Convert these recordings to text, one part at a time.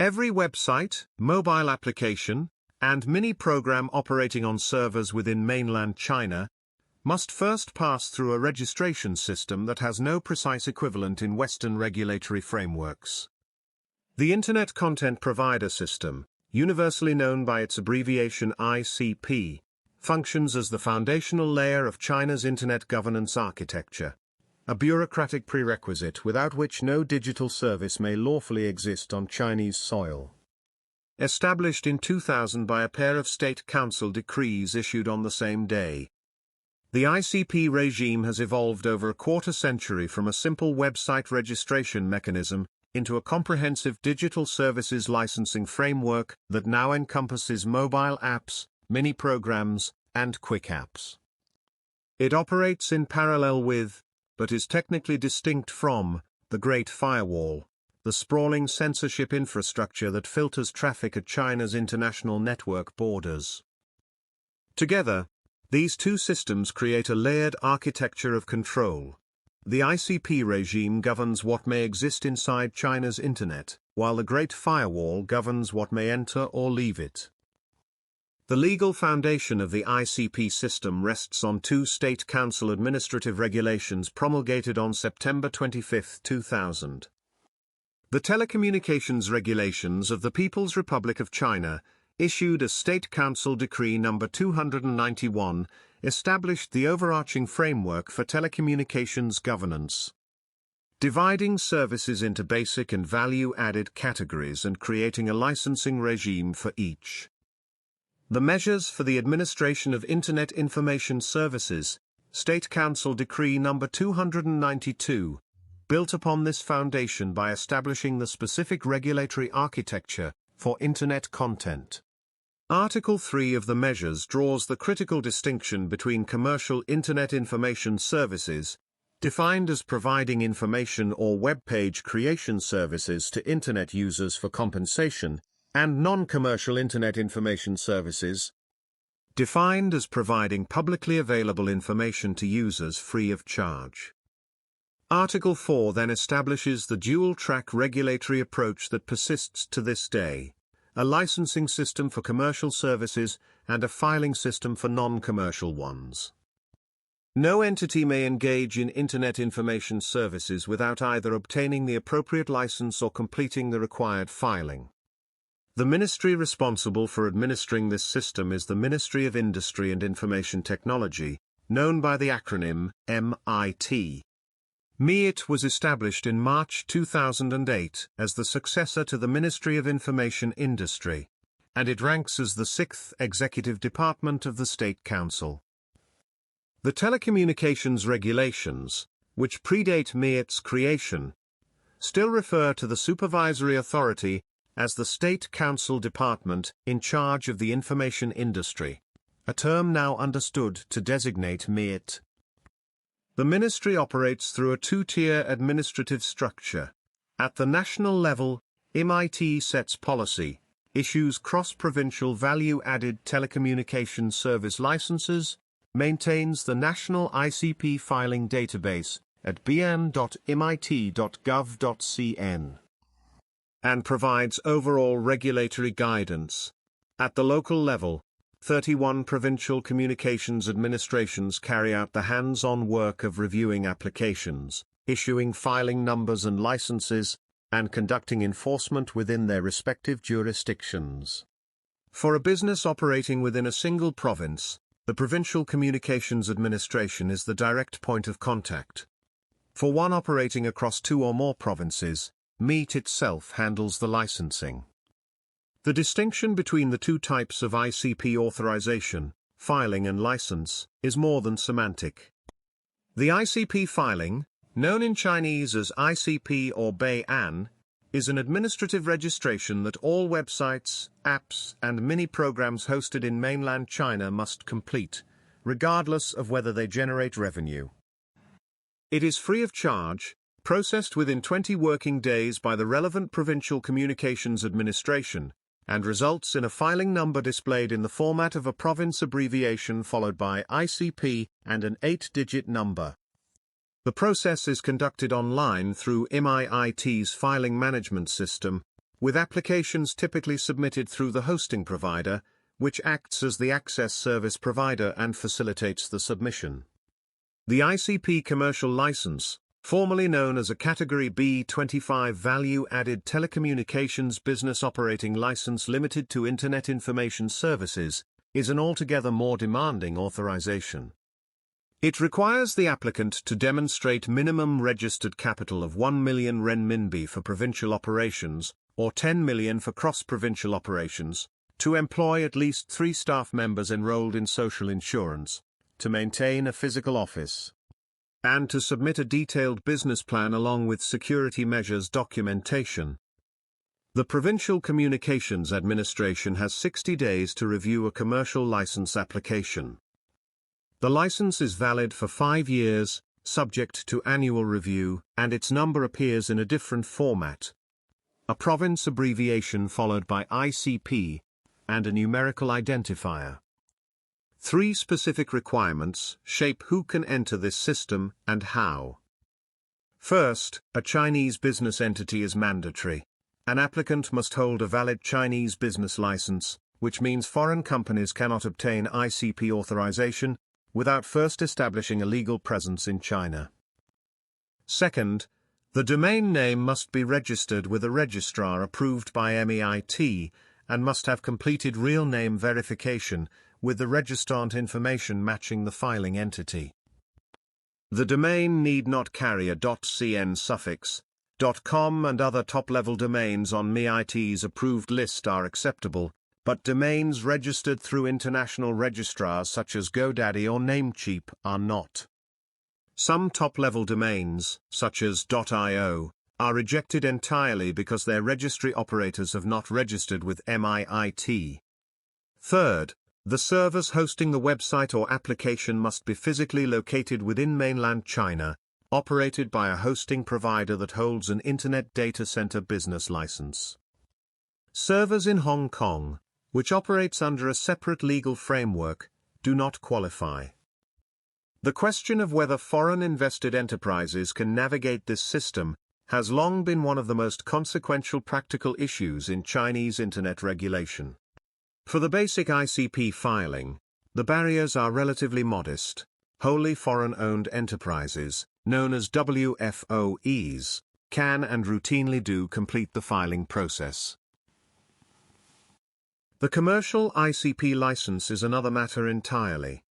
Every website, mobile application, and mini-program operating on servers within mainland China must first pass through a registration system that has no precise equivalent in Western regulatory frameworks. The Internet Content Provider System, universally known by its abbreviation ICP, functions as the foundational layer of China's Internet governance architecture, a bureaucratic prerequisite without which no digital service may lawfully exist on Chinese soil. Established in 2000 by a pair of State Council decrees issued on the same day, the ICP regime has evolved over a quarter century from a simple website registration mechanism into a comprehensive digital services licensing framework that now encompasses mobile apps, mini-programs, and quick apps. It operates in parallel with, but is technically distinct from, the Great Firewall, the sprawling censorship infrastructure that filters traffic at China's international network borders. Together, these two systems create a layered architecture of control. The ICP regime governs what may exist inside China's internet, while the Great Firewall governs what may enter or leave it. The legal foundation of the ICP system rests on two State Council administrative regulations promulgated on September 25, 2000. The Telecommunications Regulations of the People's Republic of China, issued as State Council Decree No. 291, established the overarching framework for telecommunications governance, dividing services into basic and value-added categories and creating a licensing regime for each. The Measures for the Administration of Internet Information Services, State Council Decree No. 292, built upon this foundation by establishing the specific regulatory architecture for Internet content. Article 3 of the measures draws the critical distinction between commercial Internet information services, defined as providing information or web page creation services to Internet users for compensation, and non-commercial Internet information services, defined as providing publicly available information to users free of charge. Article 4 then establishes the dual-track regulatory approach that persists to this day, a licensing system for commercial services and a filing system for non-commercial ones. No entity may engage in Internet information services without either obtaining the appropriate license or completing the required filing. The ministry responsible for administering this system is the Ministry of Industry and Information Technology, known by the acronym MIT. MIT was established in March 2008 as the successor to the Ministry of Information Industry, and it ranks as the sixth executive department of the State Council. The telecommunications regulations, which predate MIT's creation, still refer to the supervisory authority as the State Council Department in charge of the information industry, a term now understood to designate MIT. The ministry operates through a two-tier administrative structure. At the national level, MIT sets policy, issues cross-provincial value-added telecommunications service licenses, maintains the national ICP filing database at bn.mit.gov.cn, and provides overall regulatory guidance. At the local level, 31 provincial communications administrations carry out the hands-on work of reviewing applications, issuing filing numbers and licenses, and conducting enforcement within their respective jurisdictions. For a business operating within a single province, the Provincial Communications Administration is the direct point of contact. For one operating across two or more provinces, MIT itself handles the licensing. The distinction between the two types of ICP authorization, filing and license, is more than semantic. The ICP filing, known in Chinese as ICP or Bei-an, is an administrative registration that all websites, apps, and mini-programs hosted in mainland China must complete, regardless of whether they generate revenue. It is free of charge, processed within 20 working days by the relevant Provincial Communications Administration, and results in a filing number displayed in the format of a province abbreviation followed by ICP and an 8-digit number. The process is conducted online through MIT's filing management system, with applications typically submitted through the hosting provider, which acts as the access service provider and facilitates the submission. The ICP commercial license, formerly known as a Category B25 Value-Added Telecommunications Business Operating License limited to Internet Information Services, is an altogether more demanding authorization. It requires the applicant to demonstrate minimum registered capital of 1 million renminbi for provincial operations, or 10 million for cross-provincial operations, to employ at least 3 staff members enrolled in social insurance, to maintain a physical office, and to submit a detailed business plan along with security measures documentation. The Provincial Communications Administration has 60 days to review a commercial license application. The license is valid for 5 years, subject to annual review, and its number appears in a different format: a province abbreviation followed by ICP, and a numerical identifier. 3 specific requirements shape who can enter this system and how. First, a Chinese business entity is mandatory. An applicant must hold a valid Chinese business license, which means foreign companies cannot obtain ICP authorization without first establishing a legal presence in China. Second, the domain name must be registered with a registrar approved by MEIT, and must have completed real name verification, with the registrant information matching the filing entity. The domain need not carry a .cn suffix. .com and other top-level domains on MEIT's approved list are acceptable, but domains registered through international registrars such as GoDaddy or Namecheap are not. Some top-level domains, such as .io, are rejected entirely because their registry operators have not registered with MEIT. Third, the servers hosting the website or application must be physically located within mainland China, operated by a hosting provider that holds an Internet Data Center business license. Servers in Hong Kong, which operates under a separate legal framework, do not qualify. The question of whether foreign invested enterprises can navigate this system has long been one of the most consequential practical issues in Chinese Internet regulation. For the basic ICP filing, the barriers are relatively modest. Wholly foreign-owned enterprises, known as WFOEs, can and routinely do complete the filing process. The commercial ICP license is another matter entirely.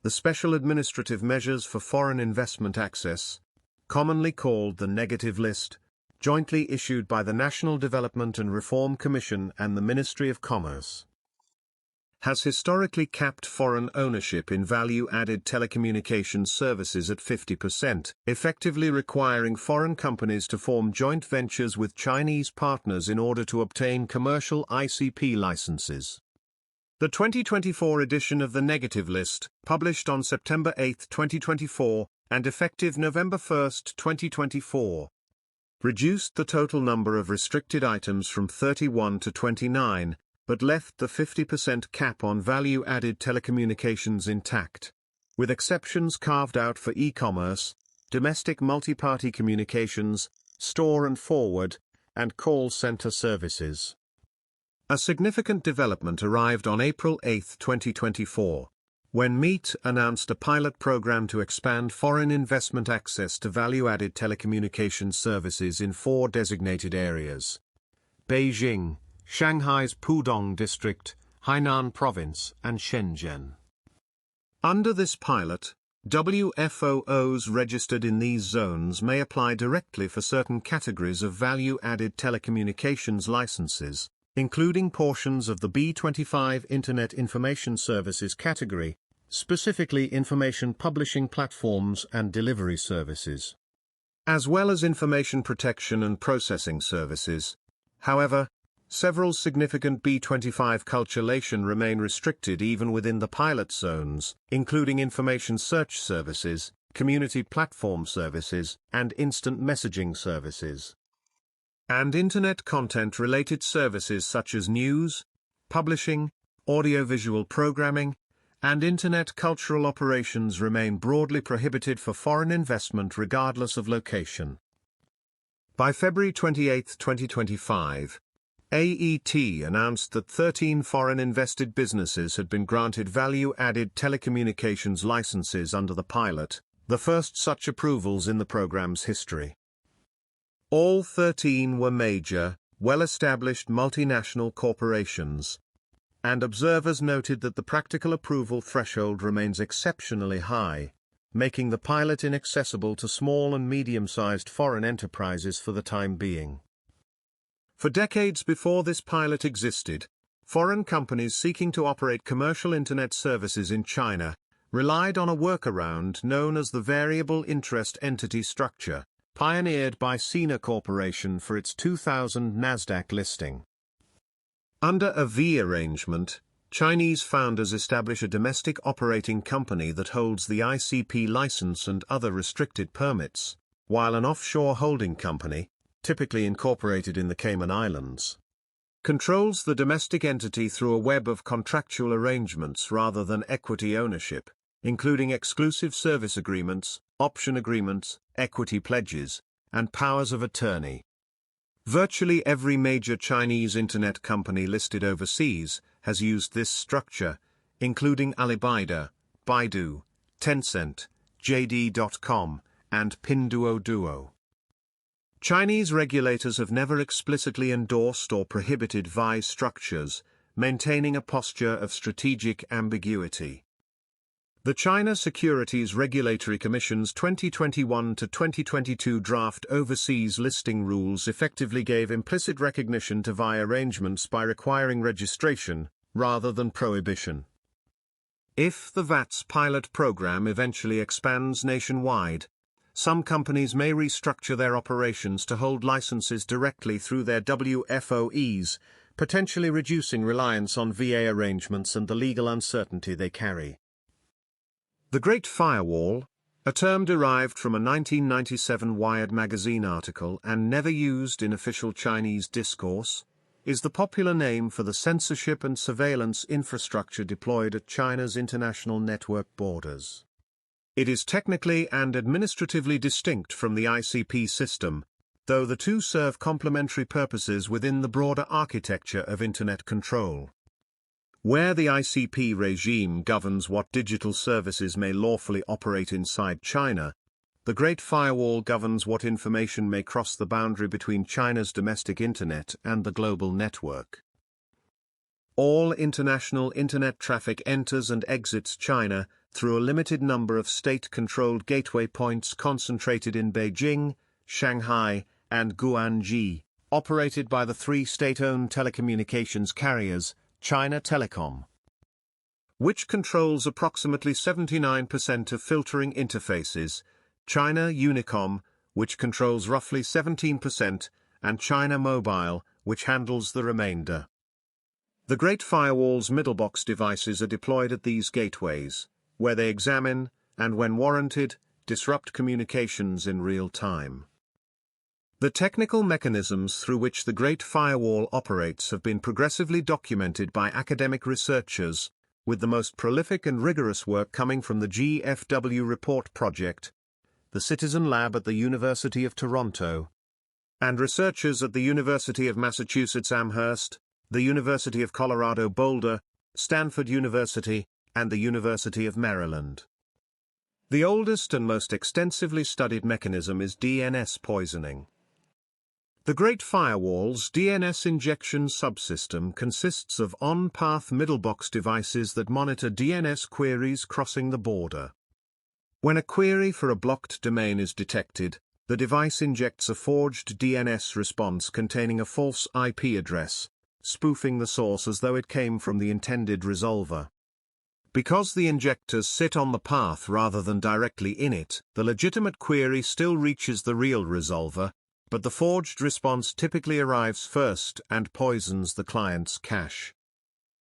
The Special Administrative Measures for Foreign Investment Access, commonly called the Negative List, jointly issued by the National Development and Reform Commission and the Ministry of Commerce, has historically capped foreign ownership in value-added telecommunications services at 50%, effectively requiring foreign companies to form joint ventures with Chinese partners in order to obtain commercial ICP licenses. The 2024 edition of the Negative List, published on September 8, 2024, and effective November 1, 2024, reduced the total number of restricted items from 31 to 29, but left the 50% cap on value-added telecommunications intact, with exceptions carved out for e-commerce, domestic multi-party communications, store and forward, and call center services. A significant development arrived on April 8, 2024, when MEIT announced a pilot program to expand foreign investment access to value-added telecommunications services in 4 designated areas: Beijing, Shanghai's Pudong District, Hainan Province, and Shenzhen. Under this pilot, WFOOs registered in these zones may apply directly for certain categories of value-added telecommunications licenses, including portions of the B25 Internet Information Services category, specifically information publishing platforms and delivery services, as well as information protection and processing services. However, several significant B25 calculation remain restricted even within the pilot zones, including information search services, community platform services, and instant messaging services, and Internet content-related services such as news, publishing, audiovisual programming, and Internet cultural operations remain broadly prohibited for foreign investment regardless of location. By February 28, 2025, AET announced that 13 foreign-invested businesses had been granted value-added telecommunications licenses under the pilot, the first such approvals in the program's history. All 13 were major, well-established multinational corporations, and observers noted that the practical approval threshold remains exceptionally high, making the pilot inaccessible to small and medium-sized foreign enterprises for the time being. For decades before this pilot existed, foreign companies seeking to operate commercial Internet services in China relied on a workaround known as the Variable Interest Entity Structure, pioneered by Sina Corporation for its 2000 Nasdaq listing. Under a V arrangement, Chinese founders establish a domestic operating company that holds the ICP license and other restricted permits, while an offshore holding company, typically incorporated in the Cayman Islands, controls the domestic entity through a web of contractual arrangements rather than equity ownership, including exclusive service agreements, option agreements, equity pledges, and powers of attorney. Virtually every major Chinese Internet company listed overseas has used this structure, including Alibaba, Baidu, Tencent, JD.com, and Pinduoduo. Chinese regulators have never explicitly endorsed or prohibited VI structures, maintaining a posture of strategic ambiguity. The China Securities Regulatory Commission's 2021 to 2022 draft overseas listing rules effectively gave implicit recognition to VI arrangements by requiring registration, rather than prohibition. If the VATS pilot program eventually expands nationwide, some companies may restructure their operations to hold licenses directly through their WFOEs, potentially reducing reliance on VA arrangements and the legal uncertainty they carry. The Great Firewall, a term derived from a 1997 Wired magazine article and never used in official Chinese discourse, is the popular name for the censorship and surveillance infrastructure deployed at China's international network borders. It is technically and administratively distinct from the ICP system, though the two serve complementary purposes within the broader architecture of Internet control. Where the ICP regime governs what digital services may lawfully operate inside China, the Great Firewall governs what information may cross the boundary between China's domestic Internet and the global network. All international Internet traffic enters and exits China through a limited number of state-controlled gateway points concentrated in Beijing, Shanghai, and Guangzhou, operated by the three state-owned telecommunications carriers, China Telecom, which controls approximately 79% of filtering interfaces, China Unicom, which controls roughly 17%, and China Mobile, which handles the remainder. The Great Firewall's middlebox devices are deployed at these gateways, where they examine, and when warranted, disrupt communications in real time. The technical mechanisms through which the Great Firewall operates have been progressively documented by academic researchers, with the most prolific and rigorous work coming from the GFW Report Project, the Citizen Lab at the University of Toronto, and researchers at the University of Massachusetts Amherst, the University of Colorado Boulder, Stanford University, and the University of Maryland. The oldest and most extensively studied mechanism is DNS poisoning. The Great Firewall's DNS injection subsystem consists of on-path middlebox devices that monitor DNS queries crossing the border. When a query for a blocked domain is detected, the device injects a forged DNS response containing a false IP address, spoofing the source as though it came from the intended resolver. Because the injectors sit on the path rather than directly in it, the legitimate query still reaches the real resolver, but the forged response typically arrives first and poisons the client's cache.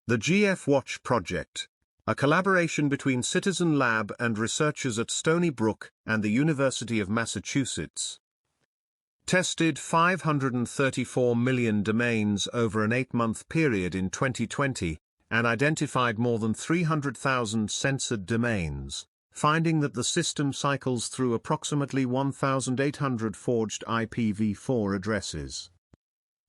The GF Watch project, a collaboration between Citizen Lab and researchers at Stony Brook and the University of Massachusetts, tested 534 million domains over an 8-month period in 2020, and identified more than 300,000 censored domains, finding that the system cycles through approximately 1,800 forged IPv4 addresses.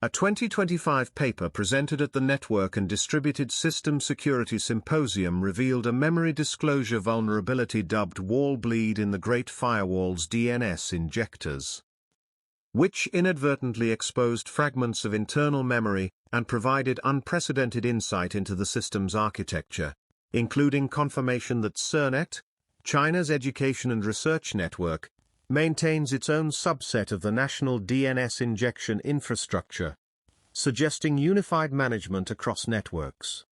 A 2025 paper presented at the Network and Distributed System Security Symposium revealed a memory disclosure vulnerability dubbed wall bleed in the Great Firewall's DNS injectors, which inadvertently exposed fragments of internal memory and provided unprecedented insight into the system's architecture, including confirmation that CERNET, China's education and research network, maintains its own subset of the national DNS injection infrastructure, suggesting unified management across networks.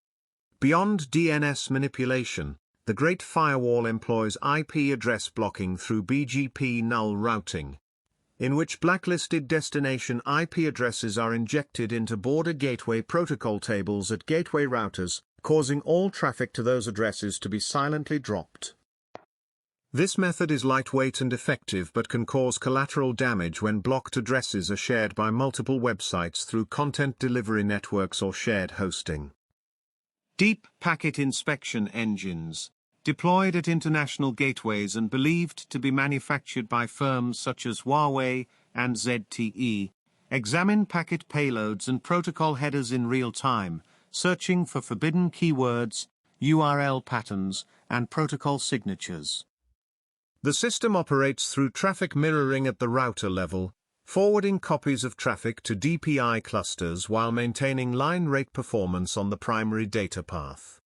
Beyond DNS manipulation, the Great Firewall employs IP address blocking through BGP null routing, in which blacklisted destination IP addresses are injected into border gateway protocol tables at gateway routers, causing all traffic to those addresses to be silently dropped. This method is lightweight and effective but can cause collateral damage when blocked addresses are shared by multiple websites through content delivery networks or shared hosting. Deep packet inspection engines, deployed at international gateways and believed to be manufactured by firms such as Huawei and ZTE, examine packet payloads and protocol headers in real time, searching for forbidden keywords, URL patterns, and protocol signatures. The system operates through traffic mirroring at the router level, forwarding copies of traffic to DPI clusters while maintaining line rate performance on the primary data path.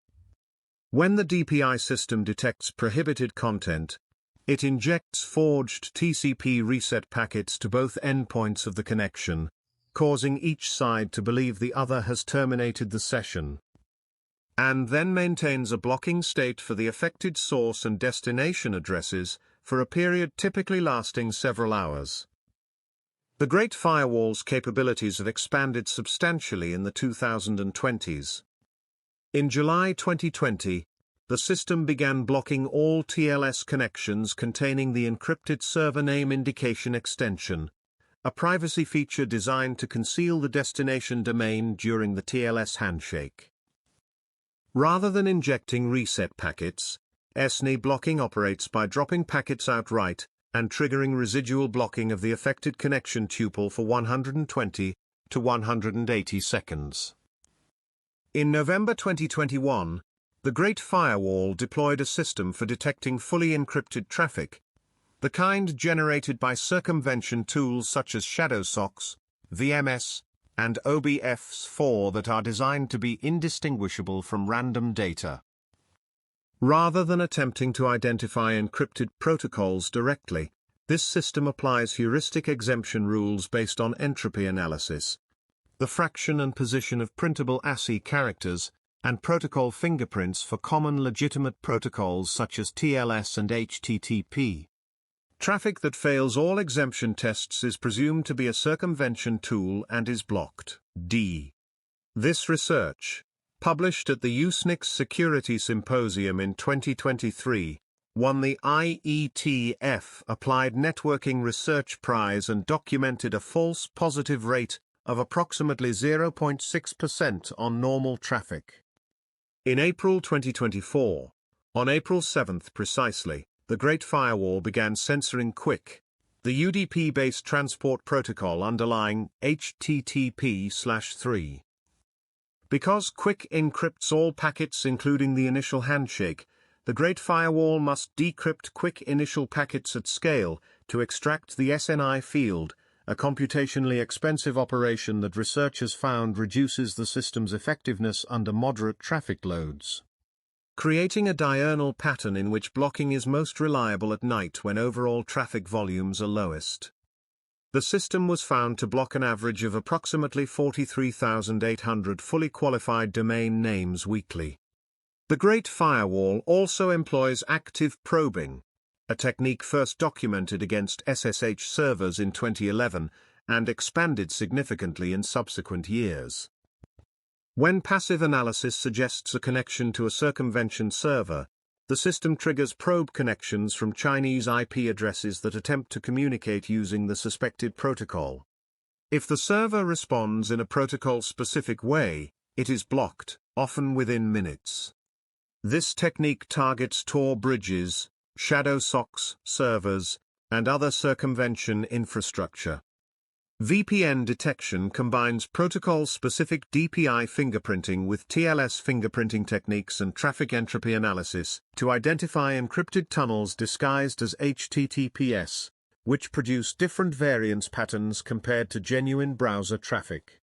When the DPI system detects prohibited content, it injects forged TCP reset packets to both endpoints of the connection, causing each side to believe the other has terminated the session, and then maintains a blocking state for the affected source and destination addresses for a period typically lasting several hours. The Great Firewall's capabilities have expanded substantially in the 2020s. In July 2020, the system began blocking all TLS connections containing the encrypted server name indication extension, a privacy feature designed to conceal the destination domain during the TLS handshake. Rather than injecting reset packets, SNI blocking operates by dropping packets outright and triggering residual blocking of the affected connection tuple for 120 to 180 seconds. In November 2021, the Great Firewall deployed a system for detecting fully encrypted traffic, the kind generated by circumvention tools such as ShadowSocs, VMS, and OBFs4 that are designed to be indistinguishable from random data. Rather than attempting to identify encrypted protocols directly, this system applies heuristic exemption rules based on entropy analysis, the fraction and position of printable ASCII characters, and protocol fingerprints for common legitimate protocols such as TLS and HTTP. Traffic that fails all exemption tests is presumed to be a circumvention tool and is blocked. This research, published at the Usenix Security Symposium in 2023, won the IETF Applied Networking Research Prize and documented a false positive rate of approximately 0.6% on normal traffic. In April 2024, on April 7 precisely, the Great Firewall began censoring QUIC, the UDP-based transport protocol underlying HTTP/3. Because QUIC encrypts all packets including the initial handshake, the Great Firewall must decrypt QUIC initial packets at scale to extract the SNI field, a computationally expensive operation that researchers found reduces the system's effectiveness under moderate traffic loads, creating a diurnal pattern in which blocking is most reliable at night when overall traffic volumes are lowest. The system was found to block an average of approximately 43,800 fully qualified domain names weekly. The Great Firewall also employs active probing, a technique first documented against SSH servers in 2011 and expanded significantly in subsequent years. When passive analysis suggests a connection to a circumvention server, the system triggers probe connections from Chinese IP addresses that attempt to communicate using the suspected protocol. If the server responds in a protocol-specific way, it is blocked, often within minutes. This technique targets Tor bridges, ShadowSocs servers, and other circumvention infrastructure. VPN detection combines protocol-specific DPI fingerprinting with TLS fingerprinting techniques and traffic entropy analysis to identify encrypted tunnels disguised as HTTPS, which produce different variance patterns compared to genuine browser traffic.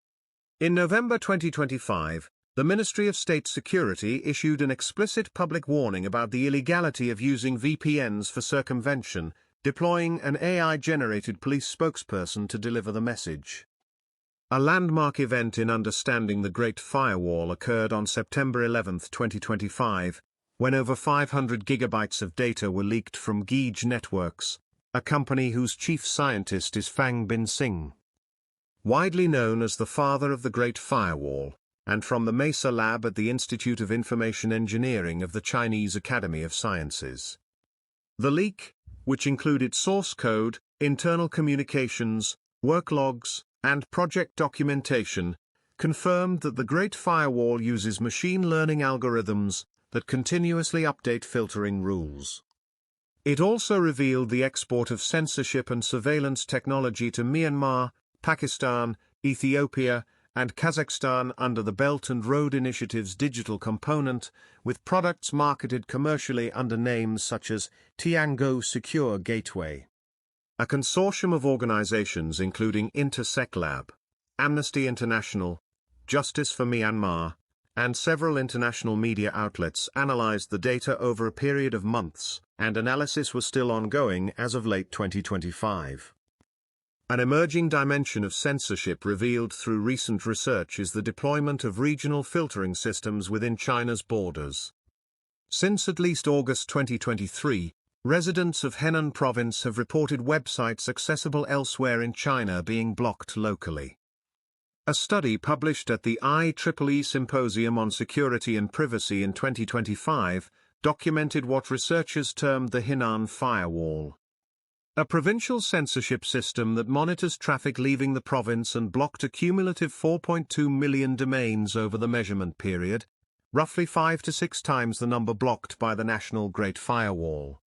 In November 2025, the Ministry of State Security issued an explicit public warning about the illegality of using VPNs for circumvention, deploying an AI-generated police spokesperson to deliver the message. A landmark event in understanding the Great Firewall occurred on September 11, 2025, when over 500 gigabytes of data were leaked from Geej Networks, a company whose chief scientist is Fang Bin Singh. Widely known as the father of the Great Firewall, and from the Mesa Lab at the Institute of Information Engineering of the Chinese Academy of Sciences. The leak, which included source code, internal communications, work logs, and project documentation, confirmed that the Great Firewall uses machine learning algorithms that continuously update filtering rules. It also revealed the export of censorship and surveillance technology to Myanmar, Pakistan, Ethiopia, and Kazakhstan under the Belt and Road Initiative's digital component, with products marketed commercially under names such as Tiango Secure Gateway. A consortium of organizations including Intersec Lab, Amnesty International, Justice for Myanmar, and several international media outlets analyzed the data over a period of months, and analysis was still ongoing as of late 2025. An emerging dimension of censorship revealed through recent research is the deployment of regional filtering systems within China's borders. Since at least August 2023, residents of Henan province have reported websites accessible elsewhere in China being blocked locally. A study published at the IEEE Symposium on Security and Privacy in 2025 documented what researchers termed the Henan Firewall. A provincial censorship system that monitors traffic leaving the province and blocked a cumulative 4.2 million domains over the measurement period, roughly 5 to 6 times the number blocked by the National Great Firewall.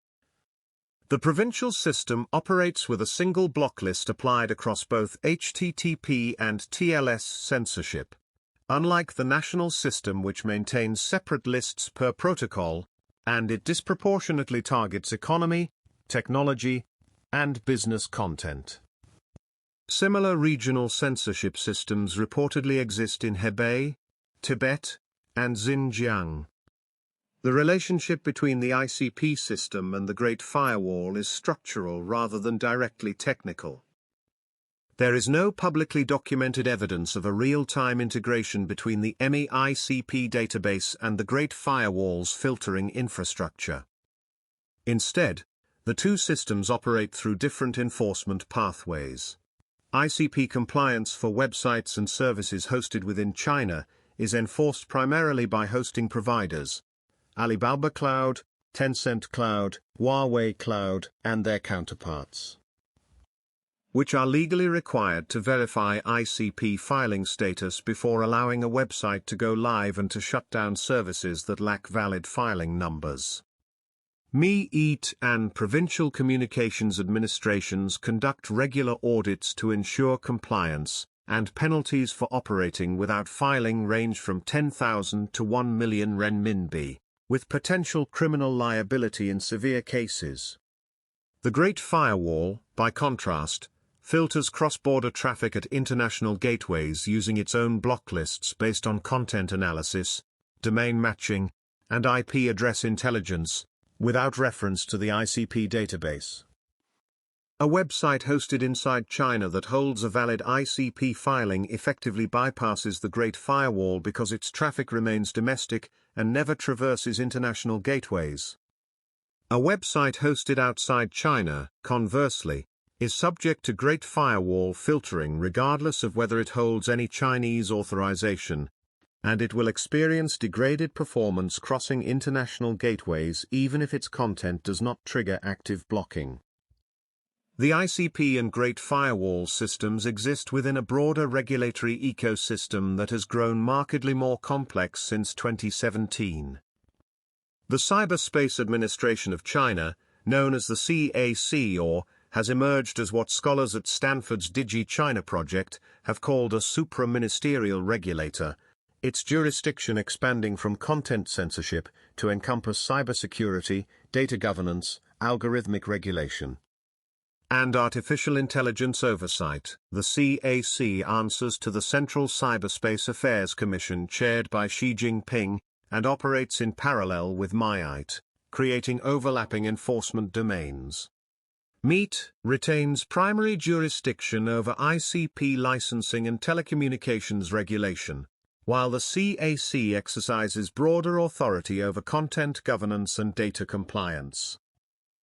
The provincial system operates with a single block list applied across both HTTP and TLS censorship, unlike the national system which maintains separate lists per protocol, and it disproportionately targets economy, technology, and business content. Similar regional censorship systems reportedly exist in Hebei, Tibet, and Xinjiang. The relationship between the ICP system and the Great Firewall is structural rather than directly technical. There is no publicly documented evidence of a real-time integration between the MEICP database and the Great Firewall's filtering infrastructure. Instead, the two systems operate through different enforcement pathways. ICP compliance for websites and services hosted within China is enforced primarily by hosting providers, Alibaba Cloud, Tencent Cloud, Huawei Cloud, and their counterparts, which are legally required to verify ICP filing status before allowing a website to go live and to shut down services that lack valid filing numbers. MEIT and provincial communications administrations conduct regular audits to ensure compliance, and penalties for operating without filing range from 10,000 to 1 million renminbi, with potential criminal liability in severe cases. The Great Firewall, by contrast, filters cross-border traffic at international gateways using its own block lists based on content analysis, domain matching, and IP address intelligence, without reference to the ICP database. A website hosted inside China that holds a valid ICP filing effectively bypasses the Great Firewall because its traffic remains domestic and never traverses international gateways. A website hosted outside China, conversely, is subject to Great Firewall filtering regardless of whether it holds any Chinese authorization, and it will experience degraded performance crossing international gateways even if its content does not trigger active blocking. The ICP and Great Firewall systems exist within a broader regulatory ecosystem that has grown markedly more complex since 2017. The Cyberspace Administration of China, known as the CAC or has emerged as what scholars at Stanford's Digi-China project have called a supra-ministerial regulator, its jurisdiction expanding from content censorship to encompass cybersecurity, data governance, algorithmic regulation, and artificial intelligence oversight. The CAC answers to the Central Cyberspace Affairs Commission chaired by Xi Jinping and operates in parallel with MIIT, creating overlapping enforcement domains. MIIT retains primary jurisdiction over ICP licensing and telecommunications regulation, while the CAC exercises broader authority over content governance and data compliance.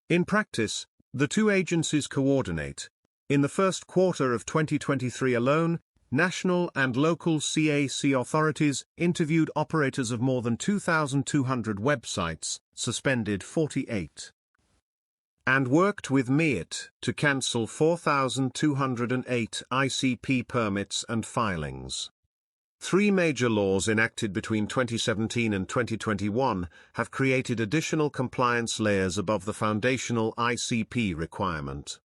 In practice, the two agencies coordinate. In the first quarter of 2023 alone, national and local CAC authorities interviewed operators of more than 2,200 websites, suspended 48, and worked with MIIT to cancel 4,208 ICP permits and filings. Three major laws enacted between 2017 and 2021 have created additional compliance layers above the foundational ICP requirement.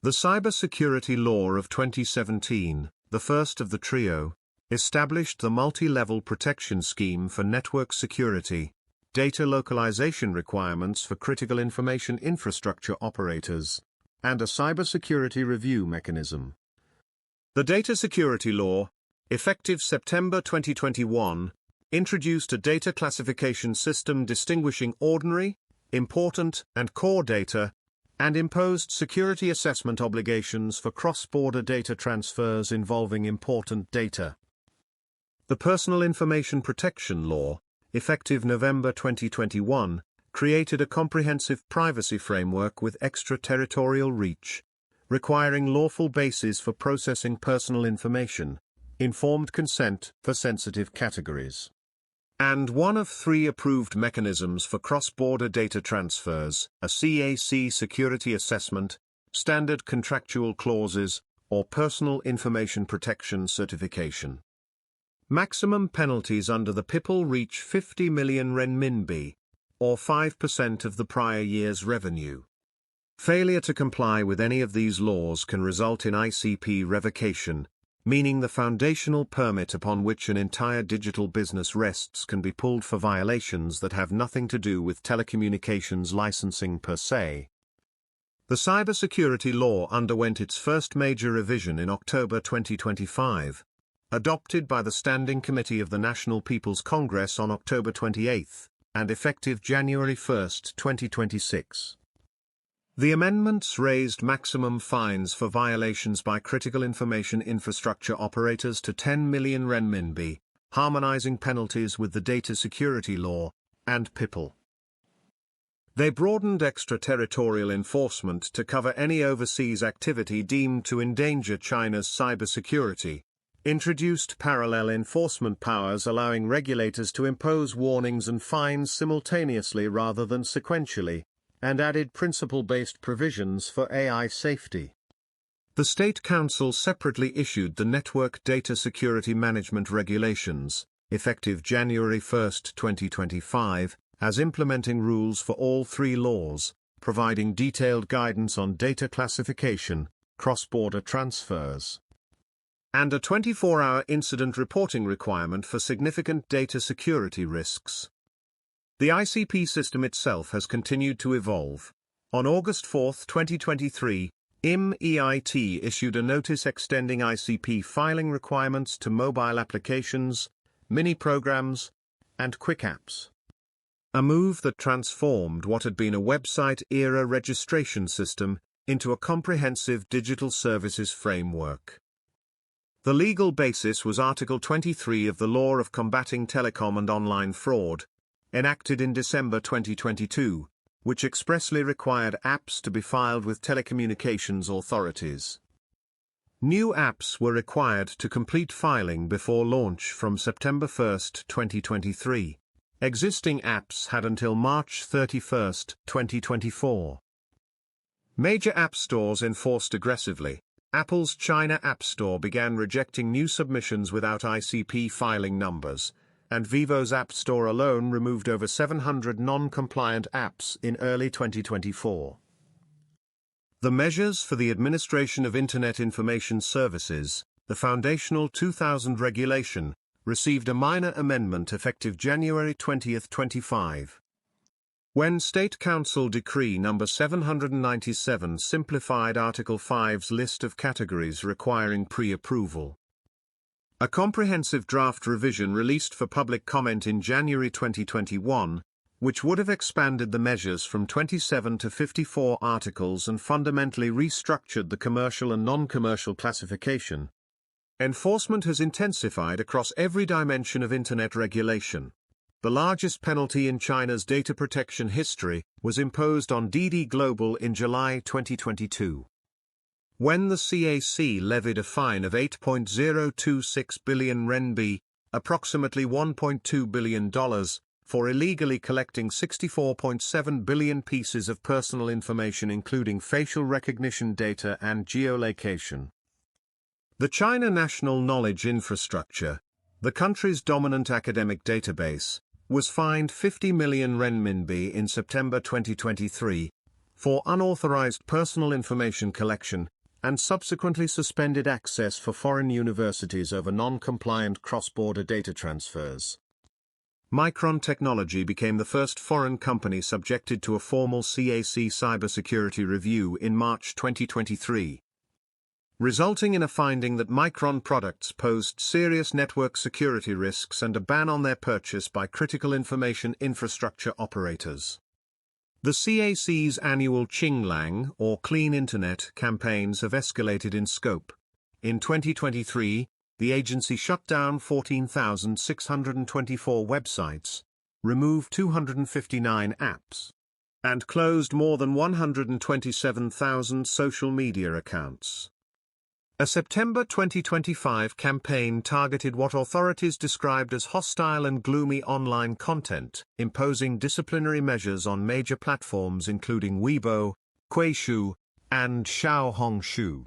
The Cybersecurity Law of 2017, the first of the trio, established the multi-level protection scheme for network security, data localization requirements for critical information infrastructure operators, and a cybersecurity review mechanism. The Data Security Law, effective September 2021, introduced a data classification system distinguishing ordinary, important, and core data, and imposed security assessment obligations for cross-border data transfers involving important data. The Personal Information Protection Law, effective November 2021, created a comprehensive privacy framework with extraterritorial reach, requiring lawful bases for processing personal information, informed consent for sensitive categories, and one of three approved mechanisms for cross-border data transfers: a CAC security assessment, standard contractual clauses, or personal information protection certification. Maximum penalties under the PIPL reach 50 million renminbi, or 5% of the prior year's revenue. Failure to comply with any of these laws can result in ICP revocation, meaning the foundational permit upon which an entire digital business rests can be pulled for violations that have nothing to do with telecommunications licensing per se. The Cybersecurity Law underwent its first major revision in October 2025, adopted by the Standing Committee of the National People's Congress on October 28, and effective January 1, 2026. The amendments raised maximum fines for violations by critical information infrastructure operators to 10 million renminbi, harmonizing penalties with the Data Security Law and PIPL. They broadened extraterritorial enforcement to cover any overseas activity deemed to endanger China's cybersecurity, introduced parallel enforcement powers allowing regulators to impose warnings and fines simultaneously rather than sequentially, and added principle-based provisions for AI safety. The State Council separately issued the Network Data Security Management Regulations, effective January 1, 2025, as implementing rules for all three laws, providing detailed guidance on data classification, cross-border transfers, and a 24-hour incident reporting requirement for significant data security risks. The ICP system itself has continued to evolve. On August 4, 2023, MIIT issued a notice extending ICP filing requirements to mobile applications, mini-programs, and quick apps. A move that transformed what had been a website-era registration system into a comprehensive digital services framework. The legal basis was Article 23 of the Law of Combating Telecom and Online Fraud, enacted in December 2022, which expressly required apps to be filed with telecommunications authorities. New apps were required to complete filing before launch from September 1, 2023. Existing apps had until March 31, 2024. Major app stores enforced aggressively. Apple's China App Store began rejecting new submissions without ICP filing numbers, and Vivo's App Store alone removed over 700 non-compliant apps in early 2024. The Measures for the Administration of Internet Information Services, the Foundational 2000 Regulation, received a minor amendment effective January 20, 25. When State Council Decree No. 797 simplified Article 5's list of categories requiring pre-approval. A comprehensive draft revision released for public comment in January 2021, which would have expanded the measures from 27 to 54 articles and fundamentally restructured the commercial and non-commercial classification. Enforcement has intensified across every dimension of Internet regulation. The largest penalty in China's data protection history was imposed on DD Global in July 2022. When the CAC levied a fine of 8.026 billion renminbi, approximately $1.2 billion, for illegally collecting 64.7 billion pieces of personal information including facial recognition data and geolocation. The China National Knowledge Infrastructure, the country's dominant academic database, was fined 50 million renminbi in September 2023 for unauthorized personal information collection, and subsequently suspended access for foreign universities over non-compliant cross-border data transfers. Micron Technology became the first foreign company subjected to a formal CAC cybersecurity review in March 2023, resulting in a finding that Micron products posed serious network security risks and a ban on their purchase by critical information infrastructure operators. The CAC's annual Qinglang, or Clean Internet, campaigns have escalated in scope. In 2023, the agency shut down 14,624 websites, removed 259 apps, and closed more than 127,000 social media accounts. A September 2025 campaign targeted what authorities described as hostile and gloomy online content, imposing disciplinary measures on major platforms including Weibo, Kuaishou, and Xiaohongshu.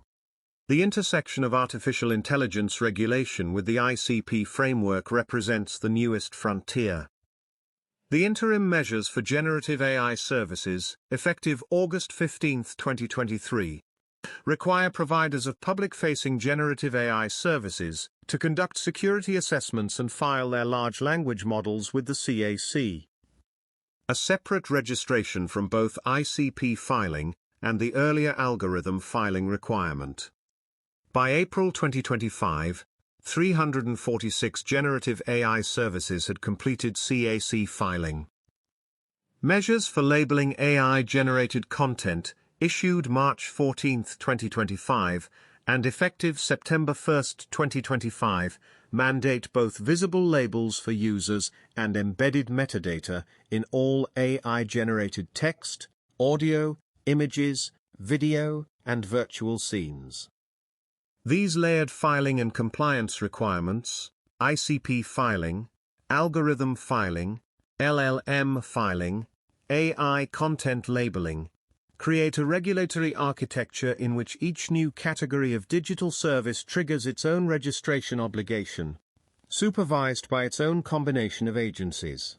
The intersection of artificial intelligence regulation with the ICP framework represents the newest frontier. The interim measures for generative AI services, effective August 15, 2023, require providers of public-facing generative AI services to conduct security assessments and file their large language models with the CAC. A separate registration from both ICP filing and the earlier algorithm filing requirement. By April 2025, 346 generative AI services had completed CAC filing. Measures for labeling AI-generated content, issued March 14, 2025, and effective September 1, 2025, mandate both visible labels for users and embedded metadata in all AI-generated text, audio, images, video, and virtual scenes. These layered filing and compliance requirements, ICP filing, algorithm filing, LLM filing, AI content labeling, create a regulatory architecture in which each new category of digital service triggers its own registration obligation, supervised by its own combination of agencies.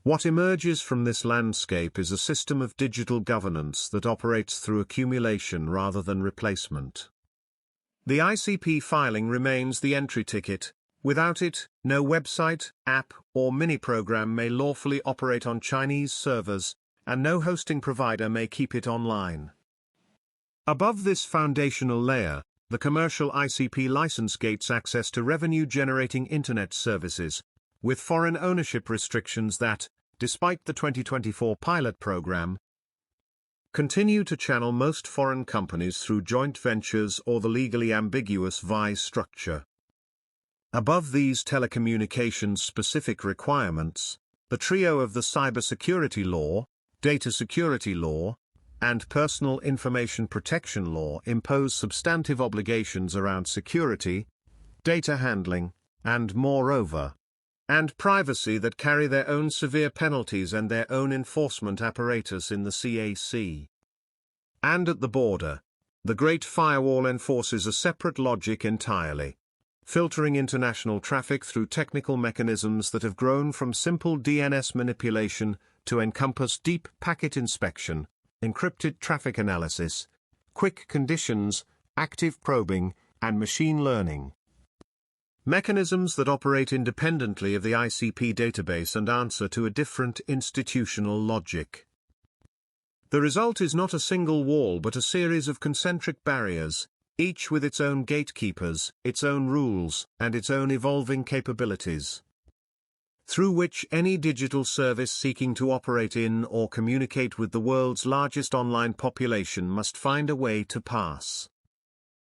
What emerges from this landscape is a system of digital governance that operates through accumulation rather than replacement. The ICP filing remains the entry ticket. Without it, no website, app, or mini-program may lawfully operate on Chinese servers, and no hosting provider may keep it online. Above this foundational layer, the commercial ICP license gates access to revenue-generating Internet services, with foreign ownership restrictions that, despite the 2024 pilot program, continue to channel most foreign companies through joint ventures or the legally ambiguous VI structure. Above these telecommunications-specific requirements, the trio of the cybersecurity law, data security law, and personal information protection law impose substantive obligations around security, data handling, and privacy that carry their own severe penalties and their own enforcement apparatus in the CAC. And at the border, the Great Firewall enforces a separate logic entirely, filtering international traffic through technical mechanisms that have grown from simple DNS manipulation to encompass deep packet inspection, encrypted traffic analysis, quick conditions, active probing, and machine learning. Mechanisms that operate independently of the ICP database and answer to a different institutional logic. The result is not a single wall but a series of concentric barriers, each with its own gatekeepers, its own rules, and its own evolving capabilities, through which any digital service seeking to operate in or communicate with the world's largest online population must find a way to pass.